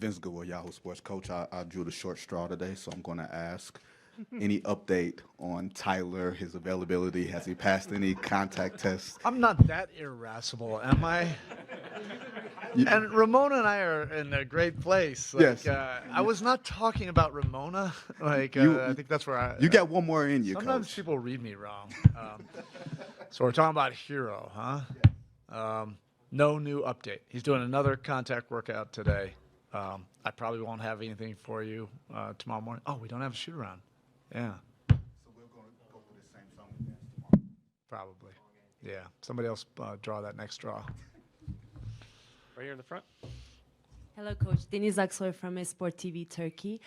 Vince Goodwill, Yahoo Sports. Coach, I drew the short straw today, so I'm going to ask any update on Tyler, his availability. Has he passed any contact tests? I'm not that irascible, am I? And Ramona and I are in a great place. Yes. I was not talking about Ramona. I think that's where you got one more in you, sometimes Coach. people read me wrong. So we're talking about Hero, huh? No new update. He's doing another contact workout today. I probably won't have anything for you tomorrow morning. Oh, we don't have a shoot around. Yeah. So we're going to go with the same song tomorrow. Probably. Yeah. Somebody else draw that next draw. Right here in the front. Hello, Coach. Deniz Aksoy from Sport TV Turkey.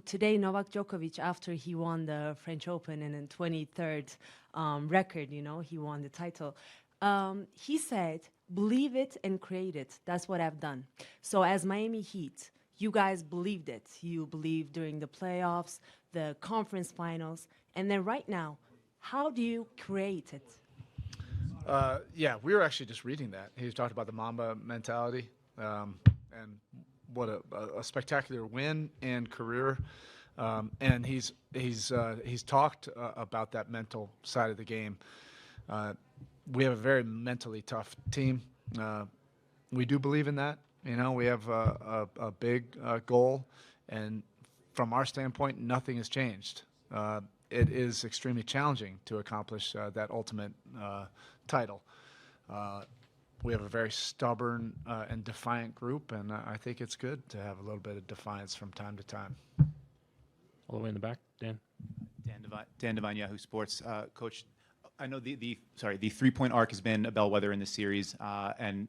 Today, Novak Djokovic, after he won the French Open and in 23rd record, he won the title. He said, believe it and create it. That's what I've done. So as Miami Heat, you guys believed it. You believed during the playoffs, the conference finals, and then right now, how do you create it? Yeah, we were actually just reading that. He talked about the Mamba mentality and what a spectacular win and career. And he's talked about that mental side of the game. We have a very mentally tough team. We do believe in that. We have a big goal, and from our standpoint, nothing has changed. It is extremely challenging to accomplish that ultimate title. We have a very stubborn and defiant group, and I think it's good to have a little bit of defiance from time to time. All the way in the back, Dan. Dan Devine, Yahoo Sports. Coach, I know the three-point arc has been a bellwether in this series, and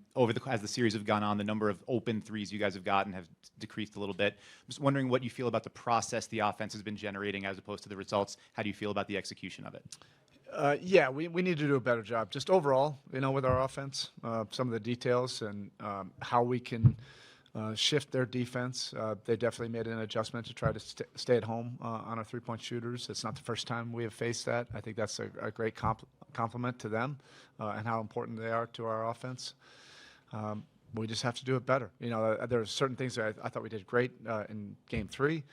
as the series have gone on, the number of open threes you guys have gotten have decreased a little bit. I'm just wondering what you feel about the process the offense has been generating as opposed to the results. How do you feel about the execution of it? Yeah, we need to do a better job just overall, with our offense, some of the details and how we can shift their defense. They definitely made an adjustment to try to stay at home on our three-point shooters. It's not the first time we have faced that. I think that's a great compliment to them and how important they are to our offense. We just have to do it better. There are certain things that I thought we did great in Game 3.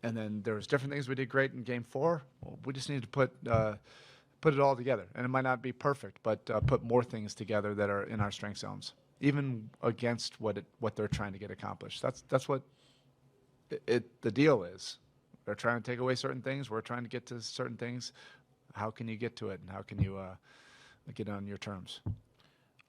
And then there was different things we did great in Game 4. Well, we just need to put it all together. And it might not be perfect, but put more things together that are in our strength zones, even against what they're trying to get accomplished. That's what the deal is. They're trying to take away certain things. We're trying to get to certain things. How can you get to it, and how can you get on your terms?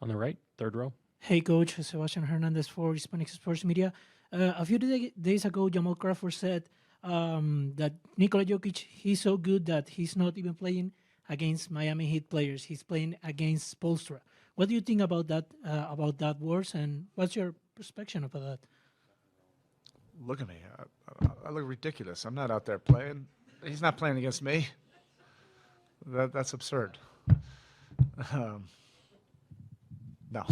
On the right, third row. Hey, Coach. Sebastian Hernandez for Hispanic Sports Media. A few days ago, Jamal Crawford said that Nikola Jokic, he's so good that he's not even playing against Miami Heat players. He's playing against Spoelstra. What do you think about that words, and what's your perspective about that? Look at me. I look ridiculous. I'm not out there playing. He's not playing against me. That's absurd. No.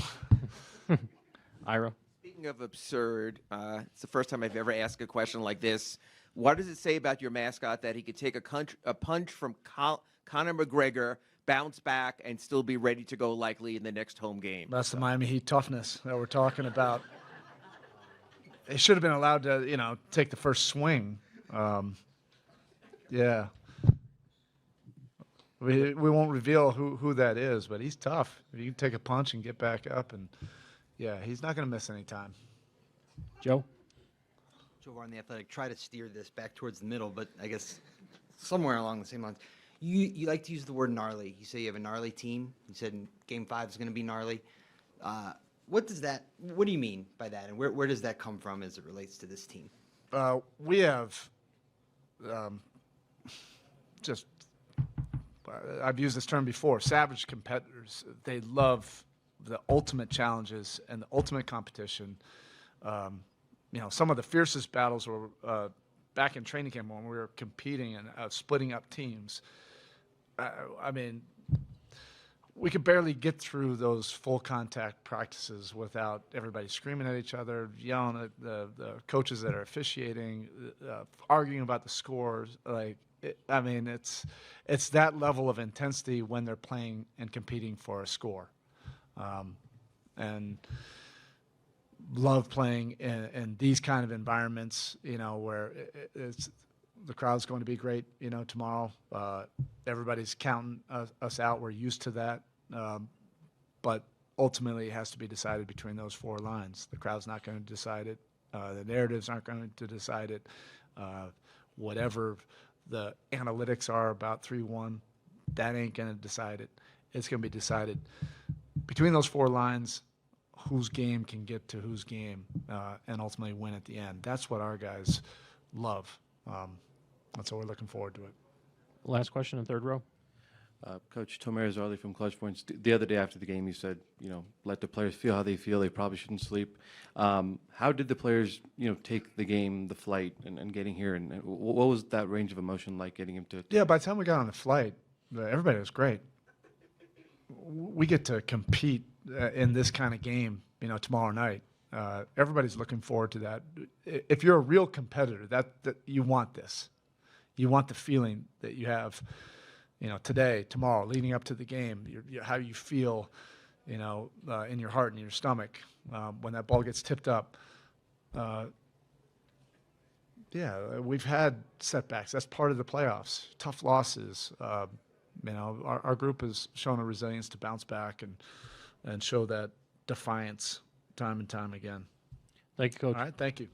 Ira. Speaking of absurd, it's the first time I've ever asked a question like this. What does it say about your mascot that he could take a punch from Conon McGregor, bounce back, and still be ready to go likely in the next home game? That's the Miami Heat toughness that we're talking about. They should have been allowed to, take the first swing. Yeah. We won't reveal who that is, but he's tough. You can take a punch and get back up, and yeah, he's not going to miss any time. Joe. Joe Varn, The Athletic, try to steer this back towards the middle, but I guess somewhere along the same lines. You like to use the word gnarly. You say you have a gnarly team. You said in Game 5 is going to be gnarly. What do you mean by that, and where does that come from as it relates to this team? We have I've used this term before, savage competitors. They love the ultimate challenges and the ultimate competition. Some of the fiercest battles were back in training camp when we were competing and splitting up teams. We could barely get through those full contact practices without everybody screaming at each other, yelling at the coaches that are officiating, arguing about the scores. It's that level of intensity when they're playing and competing for a score. love playing in these kind of environments, you know, where the crowd's going to be great, you know, tomorrow. Everybody's counting us out. We're used to that. But ultimately, it has to be decided between those four lines. The crowd's not going to decide it. The narratives aren't going to decide it. Whatever the analytics are about 3-1, that ain't going to decide it. It's going to be decided between those four lines, whose game can get to whose game and ultimately win at the end. That's what our guys love. That's what we're looking forward to it. Last question in third row. Coach Tomer Zarli from Clutch Points. The other day after the game, you said, you know, let the players feel how they feel. They probably shouldn't sleep. How did the players, you know, take the game, the flight, and getting here? And what was that range of emotion like getting him to? Yeah, by the time we got on the flight, everybody was great. We get to compete in this kind of game, you know, tomorrow night. Everybody's looking forward to that. If you're a real competitor, that you want this. You want the feeling that you have, you know, today, tomorrow, leading up to the game, how you feel, you know, in your heart and your stomach when that ball gets tipped up. Yeah, we've had setbacks. That's part of the playoffs. Tough losses. You know, our group has shown a resilience to bounce back and show that defiance time and time again. Thank you, Coach. All right, thank you.